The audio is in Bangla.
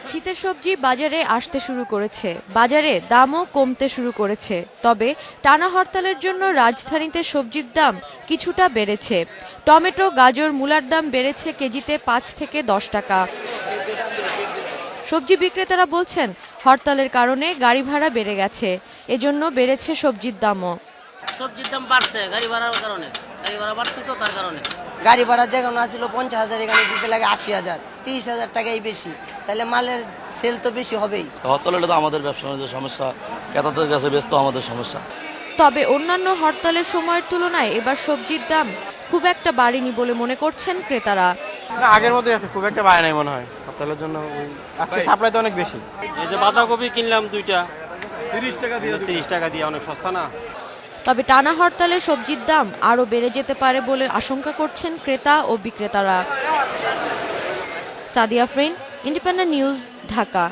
শীতের সবজি বাজারে আসতে শুরু করেছে, বাজারে দামও কমতে শুরু করেছে। তবে টানা হরতালের জন্য রাজধানীতে সবজির দাম কিছুটা বেড়েছে। টমেটো, গাজর, মূলার দাম বেড়েছে কেজিতে ৫ থেকে ১০ টাকা। সবজি বিক্রেতারা বলছেন, হরতালের কারণে গাড়ি ভাড়া বেড়ে গেছে, এজন্য বেড়েছে সবজির দামও। সবজির দাম বাড়ছে গাড়ি ভাড়ার কারণে, গাড়ি ভাড়া বাড়তি তো তার কারণে। গাড়ি ভাড়া যেখানে আসছিল 50,000, এখানে দিতে লাগে 80,000, 30,000 টাকাই বেশি, তাহলে মালের সেল তো বেশি হবেই। হরতাল হলে তো আমাদের ব্যবসা বাণিজ্যের সমস্যা, ক্রেতাদের কাছে ব্যস্ত আমাদের সমস্যা। তবে অন্যান্য হরতালের সময়ের তুলনায় এবার সবজির দাম খুব একটা বাড়েনি বলে মনে করছেন ক্রেতারা। না, আগের মতোই আছে, খুব একটা বাড়ে নাই মনে হয়। হরতালের জন্য আজকে সাপ্লাই তো অনেক বেশি। এই যে বাঁধাকপি কিনলাম দুইটা 30 টাকা দিয়ে, অনেক সস্তা না। তবে টানা হরতালে সবজির দাম আরও বেড়ে যেতে পারে বলে আশঙ্কা করছেন ক্রেতা ও বিক্রেতারা। Sadia Afrin, independent news, Dhaka.